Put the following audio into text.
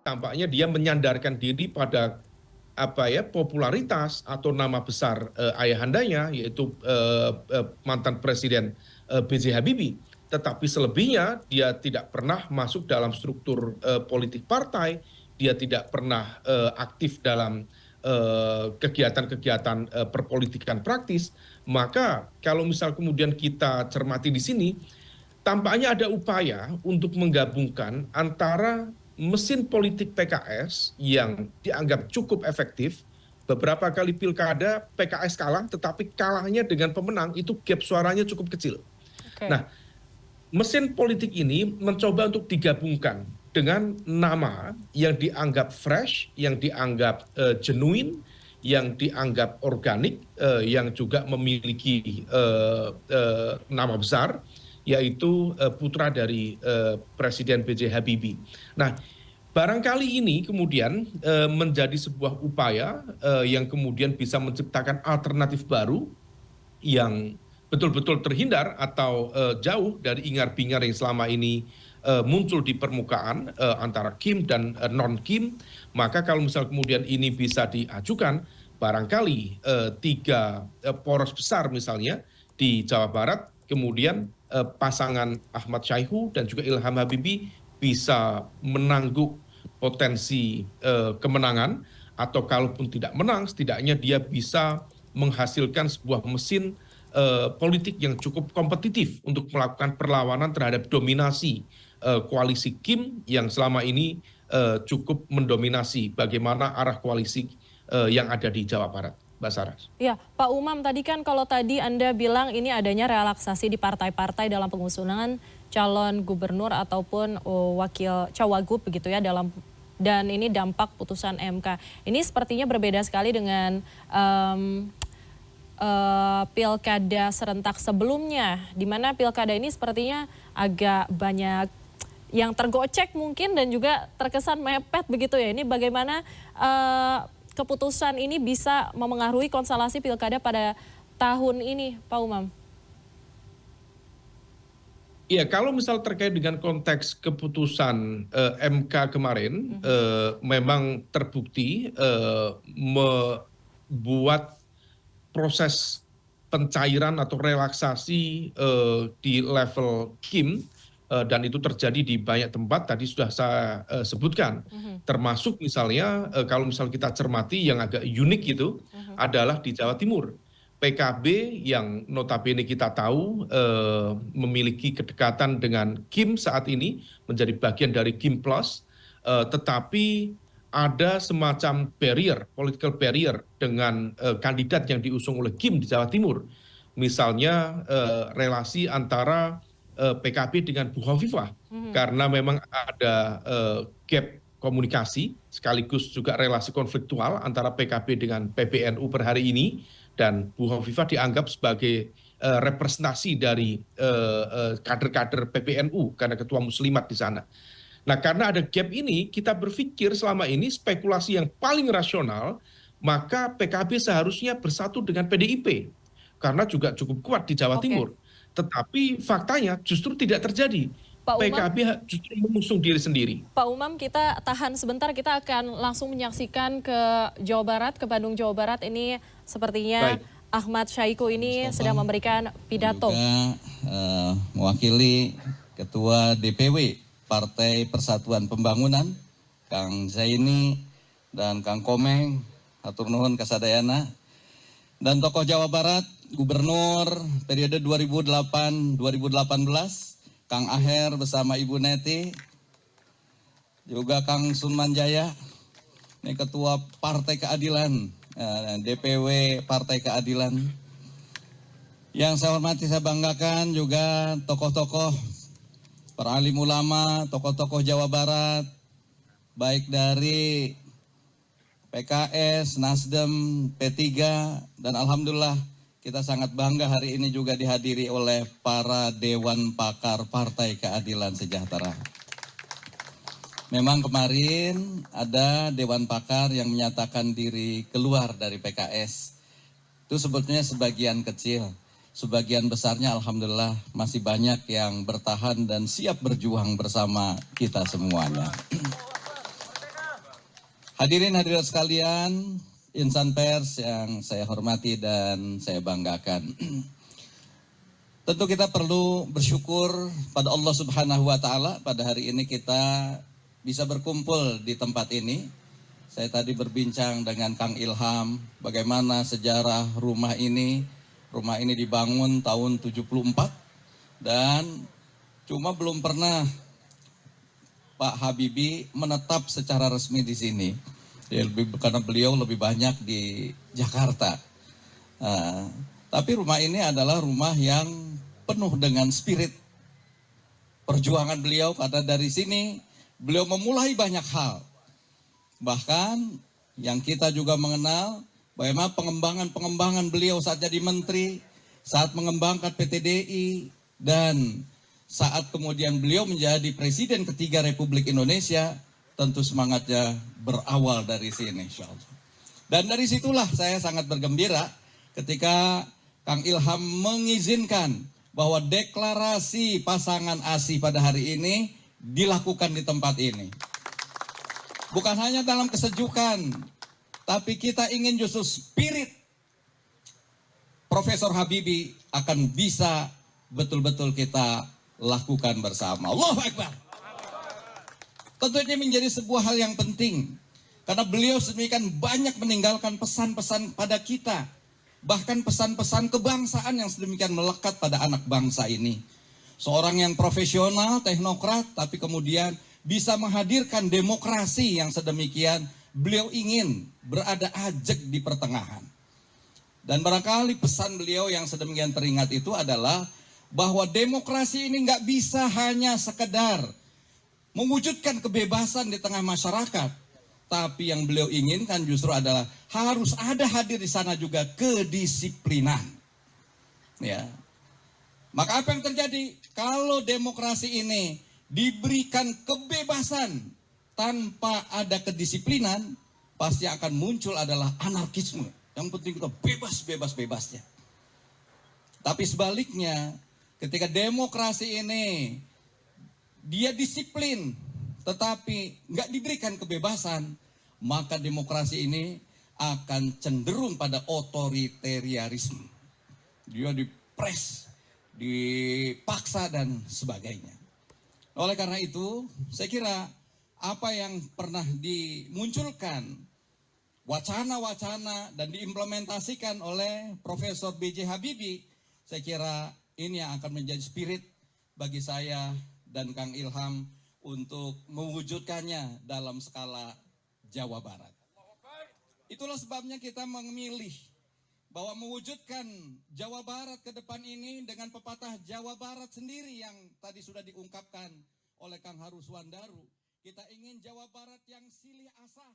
tampaknya dia menyandarkan diri pada popularitas atau nama besar ayahandanya, yaitu mantan Presiden B.J. Habibie. Tetapi selebihnya dia tidak pernah masuk dalam struktur politik partai, dia tidak pernah aktif dalam kegiatan-kegiatan perpolitikan praktis. Maka kalau misal kemudian kita cermati di sini, tampaknya ada upaya untuk menggabungkan antara mesin politik PKS yang dianggap cukup efektif. Beberapa kali pilkada PKS kalah, tetapi kalahnya dengan pemenang itu gap suaranya cukup kecil. Oke. Nah, mesin politik ini mencoba untuk digabungkan dengan nama yang dianggap fresh, yang dianggap genuine, yang dianggap organik, yang juga memiliki nama besar, yaitu putra dari Presiden B.J. Habibie. Nah, barangkali ini kemudian menjadi sebuah upaya yang kemudian bisa menciptakan alternatif baru yang betul-betul terhindar atau jauh dari ingar-bingar yang selama ini muncul di permukaan antara Kim dan non-Kim. Maka kalau misal kemudian ini bisa diajukan, barangkali tiga poros besar misalnya di Jawa Barat, kemudian pasangan Ahmad Syaihu dan juga Ilham Habibie bisa menangguk potensi kemenangan, atau kalaupun tidak menang, setidaknya dia bisa menghasilkan sebuah mesin politik yang cukup kompetitif untuk melakukan perlawanan terhadap dominasi koalisi Kim yang selama ini cukup mendominasi bagaimana arah koalisi yang ada di Jawa Barat. Mbak Saras. Ya, Pak Umam, tadi kan kalau tadi Anda bilang ini adanya relaksasi di partai-partai dalam pengusungan calon gubernur ataupun wakil cawagup begitu ya dan ini dampak putusan MK. Ini sepertinya berbeda sekali dengan pilkada serentak sebelumnya, di mana pilkada ini sepertinya agak banyak yang tergocek mungkin dan juga terkesan mepet begitu ya. Ini bagaimana keputusan ini bisa memengaruhi konstelasi pilkada pada tahun ini, Pak Umam? Iya, kalau misal terkait dengan konteks keputusan MK kemarin, memang terbukti membuat proses pencairan atau relaksasi di level Kim, dan itu terjadi di banyak tempat, tadi sudah saya sebutkan. Termasuk misalnya kalau misal kita cermati yang agak unik itu adalah di Jawa Timur. PKB yang notabene kita tahu memiliki kedekatan dengan Kim saat ini, menjadi bagian dari Kim Plus, tetapi ada semacam barrier, political barrier dengan kandidat yang diusung oleh Kim di Jawa Timur. Misalnya relasi antara PKB dengan Bu Hovifah, karena memang ada gap komunikasi, sekaligus juga relasi konfliktual antara PKB dengan PBNU per hari ini, dan Bu Hovifah dianggap sebagai representasi dari kader-kader PBNU karena ketua muslimat di sana. Nah, karena ada gap ini, kita berpikir selama ini spekulasi yang paling rasional, maka PKB seharusnya bersatu dengan PDIP, karena juga cukup kuat di Jawa Timur. Tetapi faktanya justru tidak terjadi. Pak Umam, PKB justru mengusung diri sendiri. Pak Umam, kita tahan sebentar, kita akan langsung menyaksikan ke Jawa Barat, ke Bandung, Jawa Barat. Ini sepertinya Baik. Ahmad Syaiqo ini sedang memberikan pidato. Juga mewakili Ketua DPW Partai Persatuan Pembangunan, Kang Zaini dan Kang Komeng, hatur nuhun kasadayana, dan tokoh Jawa Barat, Gubernur periode 2008-2018, Kang Aher bersama Ibu Neti, juga Kang Sunmanjaya, ini Ketua Partai Keadilan, DPW Partai Keadilan. Yang saya hormati, saya banggakan juga tokoh-tokoh, para alim ulama, tokoh-tokoh Jawa Barat, baik dari PKS, Nasdem, P3, dan alhamdulillah kita sangat bangga hari ini juga dihadiri oleh para Dewan Pakar Partai Keadilan Sejahtera. Memang kemarin ada Dewan Pakar yang menyatakan diri keluar dari PKS. Itu sebetulnya sebagian kecil. Sebagian besarnya alhamdulillah masih banyak yang bertahan dan siap berjuang bersama kita semuanya. Hadirin hadirat sekalian, insan pers yang saya hormati dan saya banggakan. Tentu kita perlu bersyukur pada Allah Subhanahu wa taala pada hari ini kita bisa berkumpul di tempat ini. Saya tadi berbincang dengan Kang Ilham bagaimana sejarah rumah ini. Rumah ini dibangun tahun 74 dan cuma belum pernah Pak Habibie menetap secara resmi di sini. Ya, karena beliau lebih banyak di Jakarta. Tapi rumah ini adalah rumah yang penuh dengan spirit perjuangan beliau, karena dari sini beliau memulai banyak hal. Bahkan yang kita juga mengenal bagaimana pengembangan beliau saat jadi menteri, saat mengembangkan PTDI, dan saat kemudian beliau menjadi Presiden ketiga Republik Indonesia, tentu semangatnya berawal dari sini, insya Allah. Dan dari situlah saya sangat bergembira ketika Kang Ilham mengizinkan bahwa deklarasi pasangan ASI pada hari ini dilakukan di tempat ini. Bukan hanya dalam kesejukan, tapi kita ingin justru spirit Profesor Habibie akan bisa betul-betul kita lakukan bersama. Allahu Akbar. Tentu ini menjadi sebuah hal yang penting. Karena beliau sedemikian banyak meninggalkan pesan-pesan pada kita. Bahkan pesan-pesan kebangsaan yang sedemikian melekat pada anak bangsa ini. Seorang yang profesional, teknokrat, tapi kemudian bisa menghadirkan demokrasi yang sedemikian beliau ingin berada ajak di pertengahan. Dan barangkali pesan beliau yang sedemikian teringat itu adalah bahwa demokrasi ini nggak bisa hanya sekedar mewujudkan kebebasan di tengah masyarakat, tapi yang beliau inginkan justru adalah harus ada hadir di sana juga kedisiplinan. Ya. Maka apa yang terjadi kalau demokrasi ini diberikan kebebasan tanpa ada kedisiplinan, pasti akan muncul adalah anarkisme. Yang penting kita bebas-bebasnya. Tapi sebaliknya, ketika demokrasi ini dia disiplin, tetapi nggak diberikan kebebasan, maka demokrasi ini akan cenderung pada otoritarianisme. Dia dipres, dipaksa dan sebagainya. Oleh karena itu, saya kira apa yang pernah dimunculkan, wacana-wacana dan diimplementasikan oleh Profesor B.J. Habibie, saya kira ini yang akan menjadi spirit bagi saya dan Kang Ilham untuk mewujudkannya dalam skala Jawa Barat. Itulah sebabnya kita memilih bahwa mewujudkan Jawa Barat ke depan ini dengan pepatah Jawa Barat sendiri yang tadi sudah diungkapkan oleh Kang Haruswan Daru. Kita ingin Jawa Barat yang silih asah.